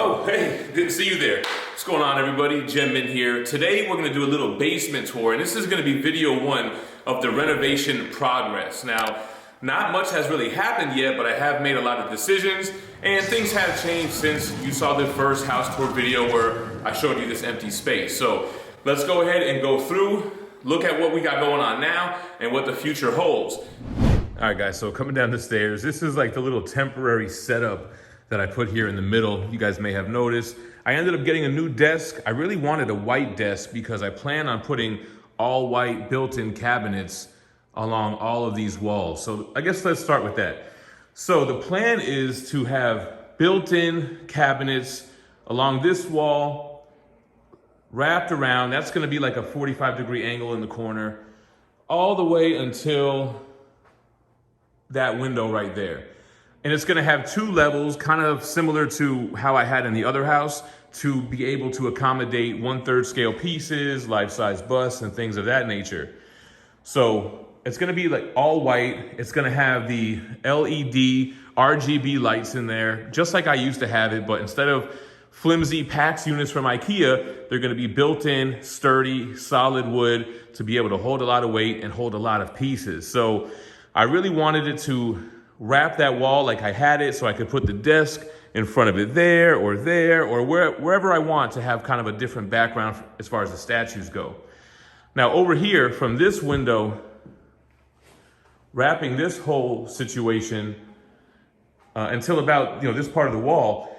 Oh, hey, didn't see you there. What's going on, everybody? GemMint here. Today, we're going to do a little basement tour, and this is going to be video one of the renovation progress. Now, not much has really happened yet, but I have made a lot of decisions, and things have changed since you saw the first house tour video where I showed you this empty space. So, let's go ahead and go through, look at what we got going on now, and what the future holds. All right, guys, so coming down the stairs, this is like the little temporary setup that I put here in the middle. You guys may have noticed. I ended up getting a new desk. I really wanted a white desk because I plan on putting all white built-in cabinets along all of these walls. So I guess let's start with that. So the plan is to have built-in cabinets along this wall, wrapped around. That's gonna be like a 45-degree angle in the corner, all the way until that window right there. And it's gonna have two levels, kind of similar to how I had in the other house, to be able to accommodate 1/3 scale pieces, life-size busts, and things of that nature. So it's gonna be like all white. It's gonna have the LED RGB lights in there, just like I used to have it, but instead of flimsy PAX units from IKEA, they're gonna be built-in, sturdy, solid wood to be able to hold a lot of weight and hold a lot of pieces. So I really wanted it to wrap that wall like I had it so I could put the desk in front of it there, or wherever I want to have kind of a different background as far as the statues go. Now over here from this window, wrapping this whole situation until about this part of the wall,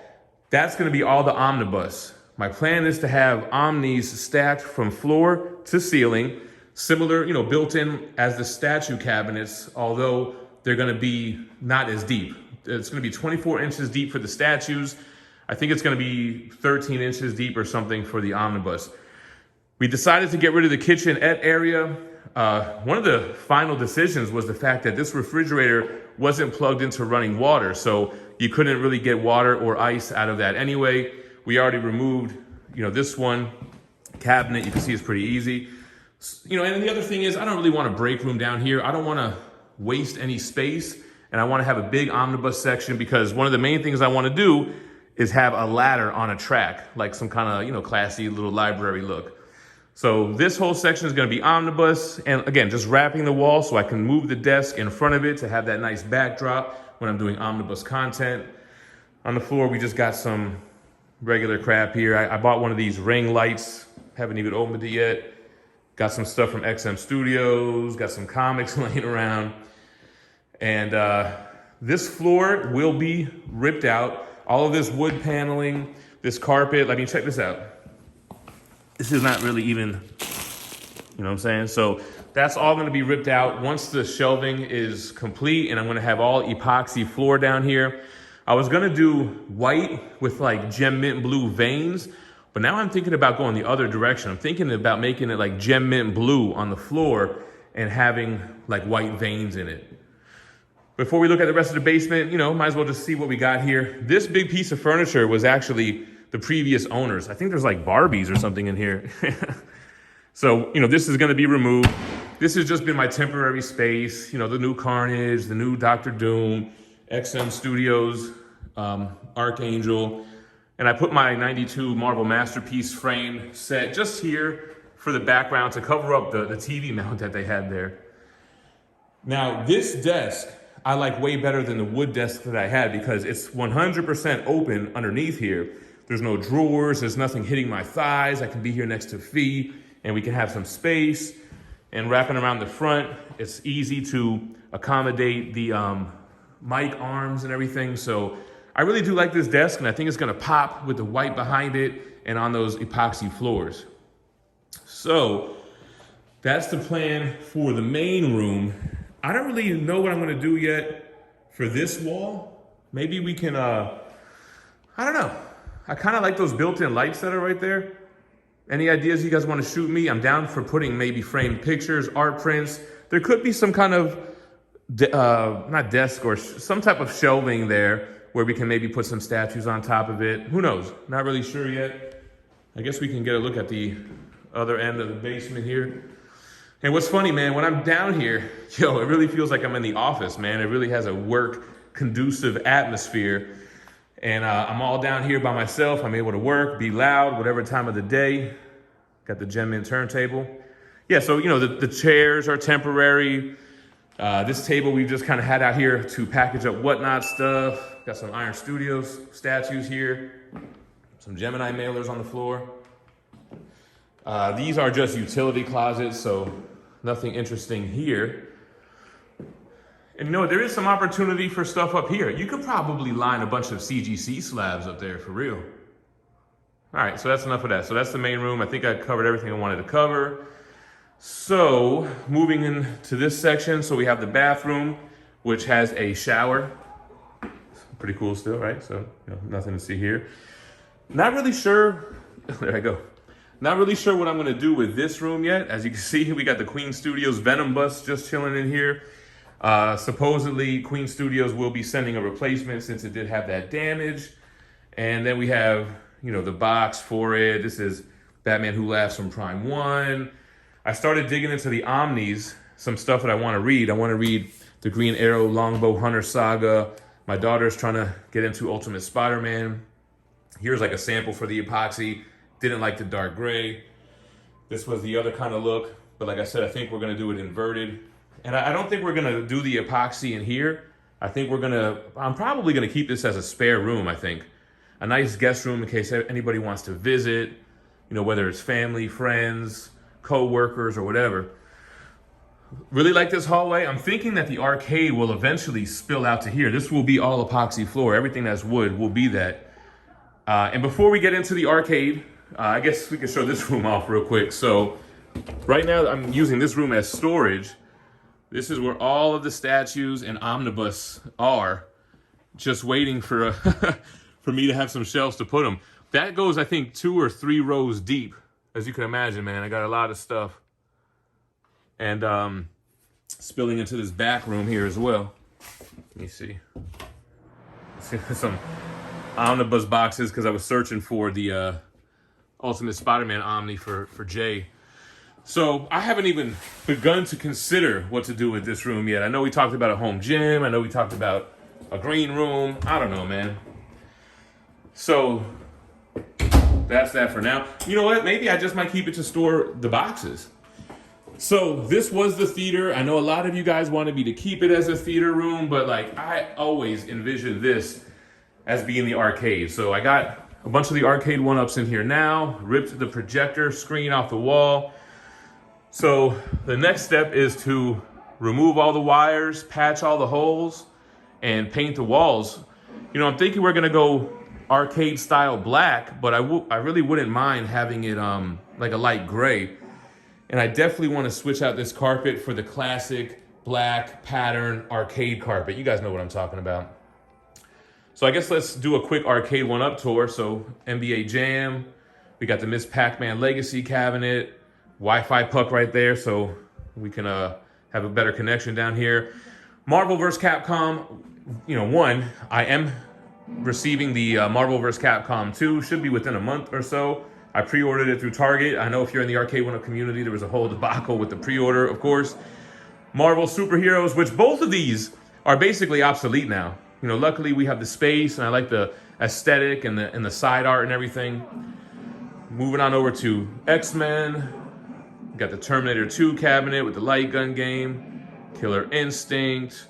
that's gonna be all the omnibus. My plan is to have omnis stacked from floor to ceiling, similar, built in as the statue cabinets, although they're gonna be not as deep. It's gonna be 24 inches deep for the statues. I think it's gonna be 13 inches deep or something for the omnibus. We decided to get rid of the kitchenette area. One of the final decisions was the fact that this refrigerator wasn't plugged into running water, so you couldn't really get water or ice out of that anyway. We already removed, this one cabinet. You can see it's pretty easy. And then the other thing is, I don't really want a break room down here. I don't wanna waste any space, and I want to have a big omnibus section because one of the main things I want to do is have a ladder on a track, like some kind of classy little library look. So this whole section is going to be omnibus, and again, just wrapping the wall so I can move the desk in front of it to have that nice backdrop when I'm doing omnibus content. On the floor, we just got some regular crap here. I bought one of these ring lights, haven't even opened it yet. Got some stuff from XM Studios, got some comics laying around. And this floor will be ripped out. All of this wood paneling, this carpet, check this out. This is not really even, what I'm saying? So that's all gonna be ripped out once the shelving is complete, and I'm gonna have all epoxy floor down here. I was gonna do white with like GemMint blue veins, but now I'm thinking about going the other direction. I'm thinking about making it like GemMint blue on the floor and having like white veins in it. Before we look at the rest of the basement, might as well just see what we got here. This big piece of furniture was actually the previous owners. I think there's like Barbies or something in here. So, this is gonna be removed. This has just been my temporary space. The new Carnage, the new Dr. Doom, XM Studios, Archangel. And I put my 92 Marvel Masterpiece frame set just here for the background to cover up the TV mount that they had there. Now, this desk, I like way better than the wood desk that I had because it's 100% open underneath here. There's no drawers, there's nothing hitting my thighs. I can be here next to Fee and we can have some space. And wrapping around the front, it's easy to accommodate the mic arms and everything. So I really do like this desk, and I think it's gonna pop with the white behind it and on those epoxy floors. So that's the plan for the main room. I don't really know what I'm gonna do yet for this wall. Maybe we can, I don't know. I kinda like those built-in lights that are right there. Any ideas you guys wanna shoot me? I'm down for putting maybe framed pictures, art prints. There could be some kind of, not desk or some type of shelving there where we can maybe put some statues on top of it. Who knows? Not really sure yet. I guess we can get a look at the other end of the basement here. And what's funny, man, when I'm down here, it really feels like I'm in the office, man. It really has a work conducive atmosphere. And I'm all down here by myself. I'm able to work, be loud, whatever time of the day. Got the GemMint turntable. Yeah, so, you know, the chairs are temporary. This table we've just kind of had out here to package up whatnot stuff. Got some Iron Studios statues here. Some Gemini mailers on the floor. These are just utility closets, so nothing interesting here. And you know, there is some opportunity for stuff up here. You could probably line a bunch of CGC slabs up there for real. All right, so that's enough of that. So that's the main room. I think I covered everything I wanted to cover. So moving into this section, so we have the bathroom, which has a shower. Pretty cool still, right? So, you know, nothing to see here. Not really sure, there I go. Not really sure what I'm gonna do with this room yet. As you can see, we got the Queen Studios Venom bus just chilling in here. Supposedly, Queen Studios will be sending a replacement since it did have that damage. And then we have, you know, the box for it. This is Batman Who Laughs from Prime 1. I started digging into the Omnis, some stuff that I want to read. I want to read the Green Arrow Longbow Hunter saga. My daughter's trying to get into Ultimate Spider-Man. Here's like a sample for the epoxy. Didn't like the dark gray. This was the other kind of look. But like I said, I think we're going to do it inverted. And I don't think we're going to do the epoxy in here. I think I'm probably going to keep this as a spare room, I think. A nice guest room in case anybody wants to visit, you know, whether it's family, friends, co-workers, or whatever. Really like this hallway. I'm thinking that the arcade will eventually spill out to here. This will be all epoxy floor. Everything that's wood will be that. And before we get into the arcade, I guess we can show this room off real quick. So right now I'm using this room as storage. This is where all of the statues and omnibus are, just waiting for for me to have some shelves to put them. That goes, I think, 2 or 3 rows deep. As you can imagine, man, I got a lot of stuff. And spilling into this back room here as well. Let me see. Some omnibus boxes because I was searching for the Ultimate Spider-Man Omni for Jay. So I haven't even begun to consider what to do with this room yet. I know we talked about a home gym. I know we talked about a green room. I don't know, man. So that's that for now. You know what? Maybe I just might keep it to store the boxes. So this was the theater. I know a lot of you guys wanted me to keep it as a theater room, but like I always envisioned this as being the arcade. So I got a bunch of the arcade one-ups in here now, ripped the projector screen off the wall. So the next step is to remove all the wires, patch all the holes, and paint the walls. You know, I'm thinking we're gonna go arcade style black, but I really wouldn't mind having it like a light gray. And I definitely want to switch out this carpet for the classic black pattern arcade carpet. You guys know what I'm talking about. So I guess let's do a quick arcade one-up tour. So NBA Jam, we got the Miss Pac-Man Legacy cabinet, Wi-Fi puck right there, so we can have a better connection down here. Marvel vs. Capcom, you know, I am receiving the Marvel vs. Capcom 2, should be within a month or so. I pre-ordered it through Target. I know if you're in the Arcade One-Up community, there was a whole debacle with the pre-order, of course. Marvel Superheroes, which both of these are basically obsolete now. You know, luckily we have the space, and I like the aesthetic and the side art and everything. Moving on over to X-Men. Got the Terminator 2 cabinet with the light gun game, Killer Instinct,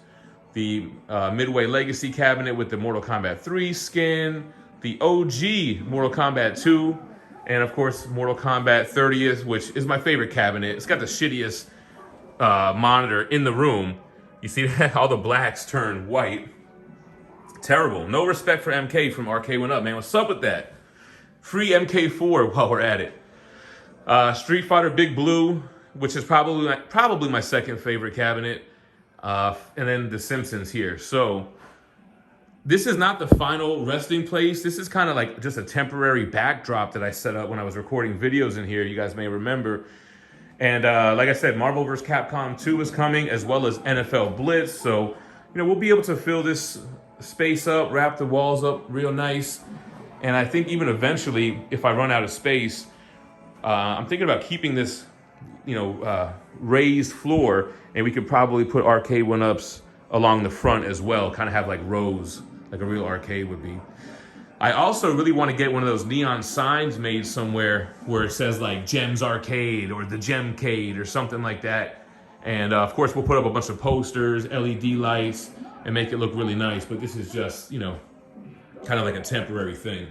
the Midway Legacy cabinet with the Mortal Kombat 3 skin, the OG Mortal Kombat 2, and of course Mortal Kombat 30th, which is my favorite cabinet. It's got the shittiest monitor in the room. You see that? All the blacks turn white. Terrible. No respect for MK from Arcade One Up, man. What's up with that? Free MK4 while we're at it. Street Fighter Big Blue, which is probably my second favorite cabinet. And then The Simpsons here. So this is not the final resting place. This is kind of like just a temporary backdrop that I set up when I was recording videos in here. You guys may remember. And like I said, Marvel vs. Capcom 2 is coming, as well as NFL Blitz. So, you know, we'll be able to fill this space up, wrap the walls up real nice. And I think even eventually, if I run out of space, I'm thinking about keeping this, you know, raised floor, and we could probably put arcade one-ups along the front as well, kind of have like rows, like a real arcade would be. I also really want to get one of those neon signs made somewhere where it says like Gems Arcade or the Gemcade or something like that. And of course, we'll put up a bunch of posters, LED lights, and make it look really nice. But this is just, you know, kind of like a temporary thing.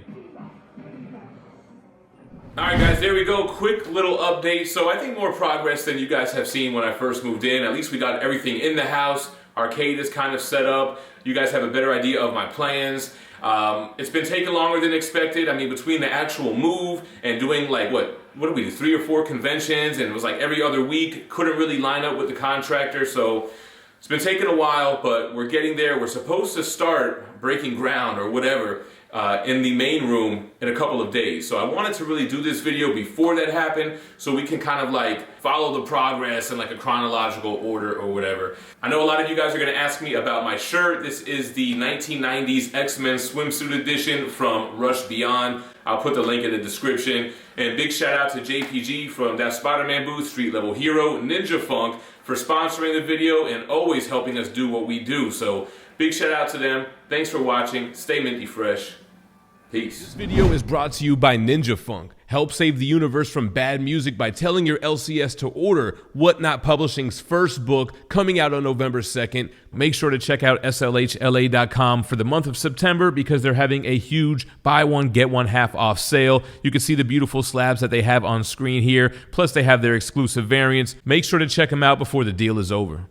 All right, guys, there we go. Quick little update. So I think more progress than you guys have seen when I first moved in. At least we got everything in the house. Arcade is kind of set up. You guys have a better idea of my plans. It's been taking longer than expected. I mean, between the actual move and doing like, what did we do, 3 or 4 conventions, and it was like every other week, couldn't really line up with the contractor. So it's been taking a while, but we're getting there. We're supposed to start breaking ground or whatever in the main room in a couple of days. So I wanted to really do this video before that happened so we can kind of like follow the progress in like a chronological order or whatever. I know a lot of you guys are gonna ask me about my shirt. This is the 1990s X-Men swimsuit edition from Rush Beyond. I'll put the link in the description. And big shout out to JPG from That Spider-Man Booth, Street Level Hero, Ninja Funk for sponsoring the video and always helping us do what we do. So big shout out to them. Thanks for watching. Stay minty fresh. Peace. This video is brought to you by Ninja Funk. Help save the universe from bad music by telling your LCS to order Whatnot Publishing's first book coming out on November 2nd. Make sure to check out slhla.com for the month of September because they're having a huge buy one, get one half off sale. You can see the beautiful slabs that they have on screen here. Plus they have their exclusive variants. Make sure to check them out before the deal is over.